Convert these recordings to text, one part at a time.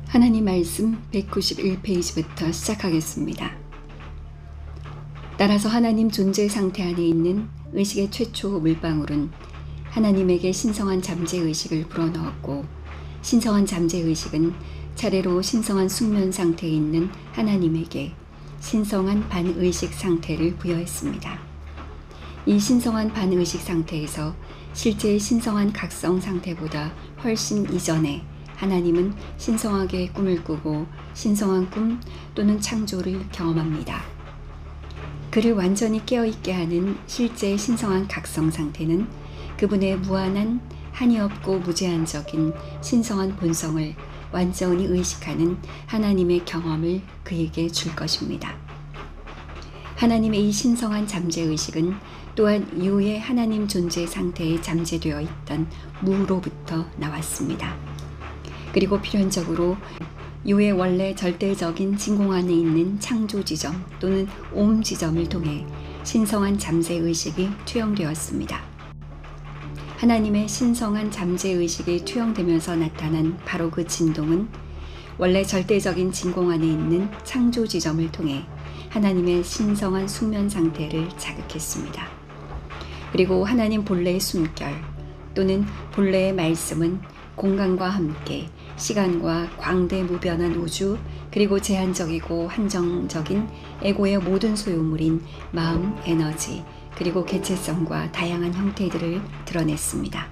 하나님 말씀 191페이지부터 시작하겠습니다. 따라서 하나님 존재 상태 안에 있는 의식의 최초 물방울은 하나님에게 신성한 잠재의식을 불어넣었고, 신성한 잠재의식은 차례로 신성한 숙면 상태에 있는 하나님에게 신성한 반의식 상태를 부여했습니다. 이 신성한 반의식 상태에서 실제의 신성한 각성 상태보다 훨씬 이전에 하나님은 신성하게 꿈을 꾸고 신성한 꿈 또는 창조를 경험합니다. 그를 완전히 깨어있게 하는 실제의 신성한 각성 상태는 그분의 무한한 한이 없고 무제한적인 신성한 본성을 완전히 의식하는 하나님의 경험을 그에게 줄 것입니다. 하나님의 이 신성한 잠재의식은 또한 이후의 하나님 존재 상태에 잠재되어 있던 무로부터 나왔습니다. 그리고 필연적으로 이후의 원래 절대적인 진공 안에 있는 창조 지점 또는 옴 지점을 통해 신성한 잠재의식이 투영되었습니다. 하나님의 신성한 잠재의식이 투영되면서 나타난 바로 그 진동은 원래 절대적인 진공 안에 있는 창조 지점을 통해 하나님의 신성한 숙면 상태를 자극했습니다. 그리고 하나님 본래의 숨결 또는 본래의 말씀은 공간과 함께 시간과 광대무변한 우주 그리고 제한적이고 한정적인 에고의 모든 소유물인 마음, 에너지 그리고 개체성과 다양한 형태들을 드러냈습니다.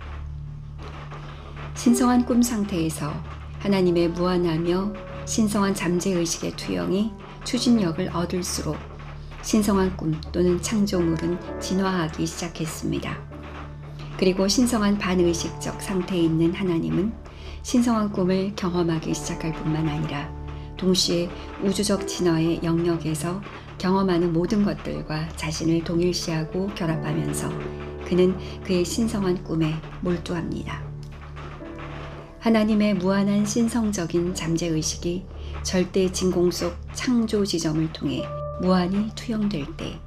신성한 꿈 상태에서 하나님의 무한하며 신성한 잠재의식의 투영이 추진력을 얻을수록 신성한 꿈 또는 창조물은 진화하기 시작했습니다. 그리고 신성한 반의식적 상태에 있는 하나님은 신성한 꿈을 경험하기 시작할 뿐만 아니라 동시에 우주적 진화의 영역에서 경험하는 모든 것들과 자신을 동일시하고 결합하면서 그는 그의 신성한 꿈에 몰두합니다. 하나님의 무한한 신성적인 잠재의식이 절대 진공 속 창조 지점을 통해 무한히 투영될 때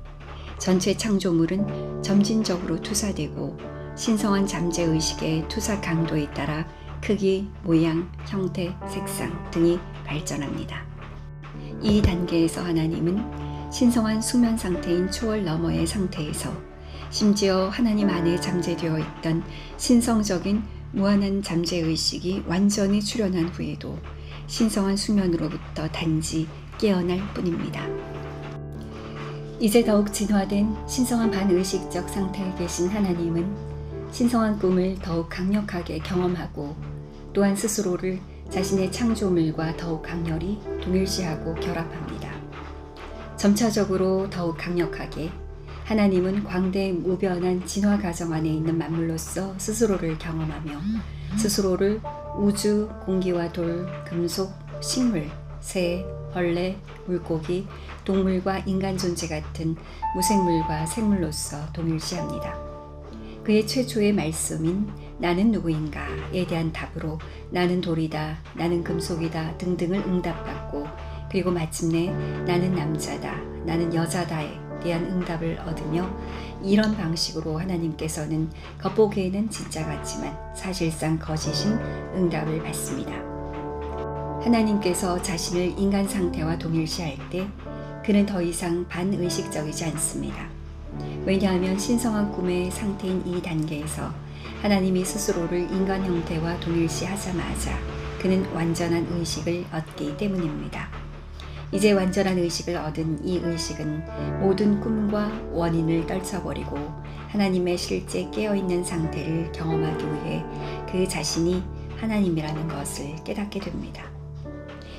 전체 창조물은 점진적으로 투사되고 신성한 잠재의식의 투사 강도에 따라 크기, 모양, 형태, 색상 등이 발전합니다. 이 단계에서 하나님은 신성한 숙면 상태인 초월 너머의 상태에서 심지어 하나님 안에 잠재되어 있던 신성적인 무한한 잠재의식이 완전히 출현한 후에도 신성한 숙면으로부터 단지 깨어날 뿐입니다. 이제 더욱 진화된 신성한 반의식적 상태에 계신 하나님은 신성한 꿈을 더욱 강력하게 경험하고 또한 스스로를 자신의 창조물과 더욱 강렬히 동일시하고 결합합니다. 점차적으로 더욱 강력하게 하나님은 광대무변한 진화 과정 안에 있는 만물로서 스스로를 경험하며 스스로를 우주, 공기와 돌, 금속, 식물, 새, 벌레, 물고기, 동물과 인간 존재 같은 무생물과 생물로서 동일시합니다. 그의 최초의 말씀인 나는 누구인가에 대한 답으로 나는 돌이다, 나는 금속이다 등등을 응답받고 그리고 마침내 나는 남자다, 나는 여자다에 대한 응답을 얻으며 이런 방식으로 하나님께서는 겉보기에는 진짜 같지만 사실상 거짓인 응답을 받습니다. 하나님께서 자신을 인간 상태와 동일시할 때 그는 더 이상 반의식적이지 않습니다. 왜냐하면 신성한 꿈의 상태인 이 단계에서 하나님이 스스로를 인간 형태와 동일시하자마자 그는 완전한 의식을 얻기 때문입니다. 이제 완전한 의식을 얻은 이 의식은 모든 꿈과 원인을 떨쳐버리고 하나님의 실제 깨어있는 상태를 경험하기 위해 그 자신이 하나님이라는 것을 깨닫게 됩니다.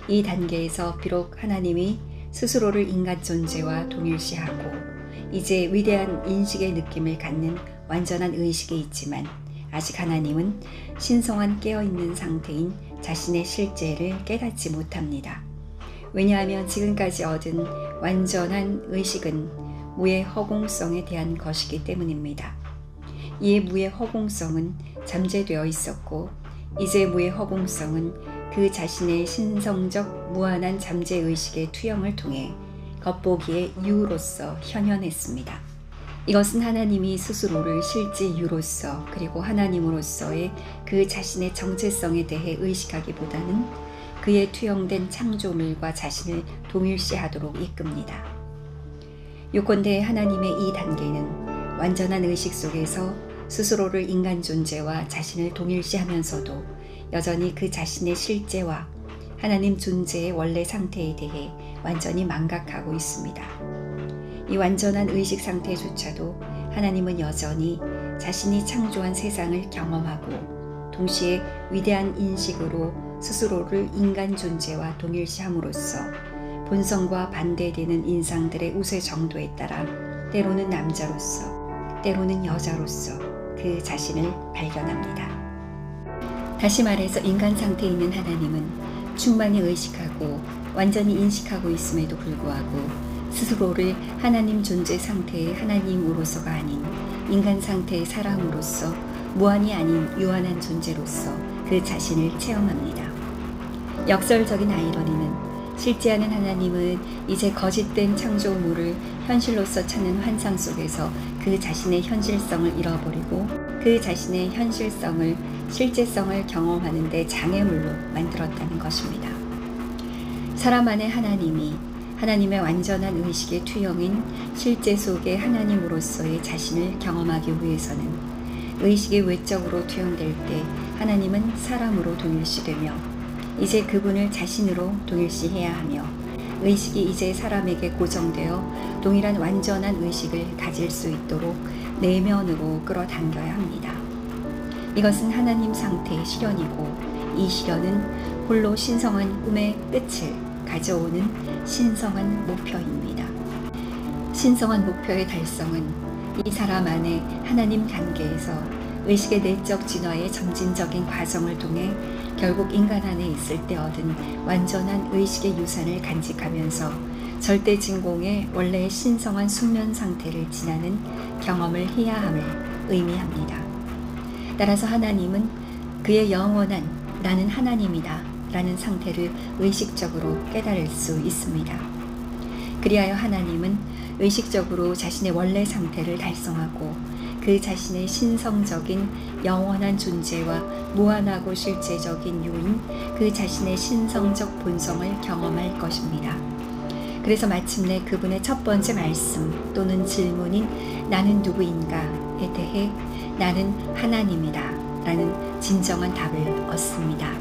이 단계에서 비록 하나님이 스스로를 인간 존재와 동일시하고 이제 위대한 인식의 느낌을 갖는 완전한 의식이 있지만 아직 하나님은 신성한 깨어있는 상태인 자신의 실제를 깨닫지 못합니다. 왜냐하면 지금까지 얻은 완전한 의식은 무의 허공성에 대한 것이기 때문입니다. 이에 무의 허공성은 잠재되어 있었고 이제 무의 허공성은 그 자신의 신성적 무한한 잠재의식의 투영을 통해 겉보기의 이유로서 현현했습니다. 이것은 하나님이 스스로를 실제 유로서 그리고 하나님으로서의 그 자신의 정체성에 대해 의식하기보다는 그의 투영된 창조물과 자신을 동일시하도록 이끕니다. 요컨대 하나님의 이 단계는 완전한 의식 속에서 스스로를 인간 존재와 자신을 동일시하면서도 여전히 그 자신의 실제와 하나님 존재의 원래 상태에 대해 완전히 망각하고 있습니다. 이 완전한 의식 상태조차도 하나님은 여전히 자신이 창조한 세상을 경험하고 동시에 위대한 인식으로 스스로를 인간 존재와 동일시함으로써 본성과 반대되는 인상들의 우세 정도에 따라 때로는 남자로서 때로는 여자로서 그 자신을 발견합니다. 다시 말해서 인간 상태에 있는 하나님은 충만히 의식하고 완전히 인식하고 있음에도 불구하고 스스로를 하나님 존재 상태의 하나님으로서가 아닌 인간 상태의 사람으로서 무한이 아닌 유한한 존재로서 그 자신을 체험합니다. 역설적인 아이러니는 실제하는 하나님은 이제 거짓된 창조물을 현실로서 찾는 환상 속에서 그 자신의 현실성을 잃어버리고 그 자신의 현실성을 실제성을 경험하는 데 장애물로 만들었다는 것입니다. 사람 안에 하나님이 하나님의 완전한 의식의 투영인 실제 속의 하나님으로서의 자신을 경험하기 위해서는 의식이 외적으로 투영될 때 하나님은 사람으로 동일시되며 이제 그분을 자신으로 동일시해야 하며 의식이 이제 사람에게 고정되어 동일한 완전한 의식을 가질 수 있도록 내면으로 끌어당겨야 합니다. 이것은 하나님 상태의 실현이고 이 실현은 홀로 신성한 꿈의 끝을 가져오는 신성한 목표입니다. 신성한 목표의 달성은 이 사람 안에 하나님 단계에서 의식의 내적 진화의 점진적인 과정을 통해 결국 인간 안에 있을 때 얻은 완전한 의식의 유산을 간직하면서 절대 진공의 원래의 신성한 숙면 상태를 지나는 경험을 해야 함을 의미합니다. 따라서 하나님은 그의 영원한 나는 하나님이다 라는 상태를 의식적으로 깨달을 수 있습니다. 그리하여 하나님은 의식적으로 자신의 원래 상태를 달성하고 그 자신의 신성적인 영원한 존재와 무한하고 실제적인 요인 그 자신의 신성적 본성을 경험할 것입니다. 그래서 마침내 그분의 첫 번째 말씀 또는 질문인 나는 누구인가에 대해 나는 하나님이다 라는 진정한 답을 얻습니다.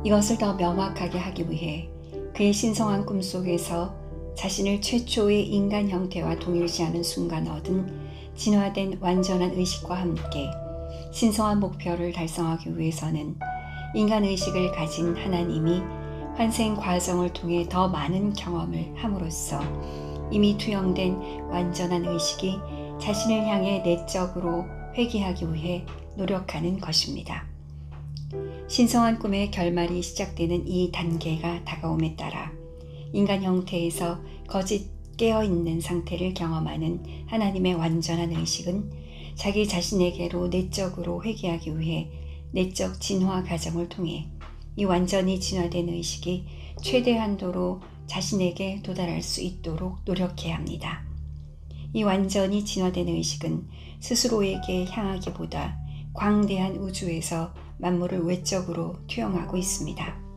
이것을 더 명확하게 하기 위해 그의 신성한 꿈속에서 자신을 최초의 인간 형태와 동일시하는 순간 얻은 진화된 완전한 의식과 함께 신성한 목표를 달성하기 위해서는 인간 의식을 가진 하나님이 환생 과정을 통해 더 많은 경험을 함으로써 이미 투영된 완전한 의식이 자신을 향해 내적으로 회귀하기 위해 노력하는 것입니다. 신성한 꿈의 결말이 시작되는 이 단계가 다가옴에 따라 인간 형태에서 거짓 깨어있는 상태를 경험하는 하나님의 완전한 의식은 자기 자신에게로 내적으로 회귀하기 위해 내적 진화 과정을 통해 이 완전히 진화된 의식이 최대 한도로 자신에게 도달할 수 있도록 노력해야 합니다. 이 완전히 진화된 의식은 스스로에게 향하기보다 광대한 우주에서 만물을 외적으로 투영하고 있습니다.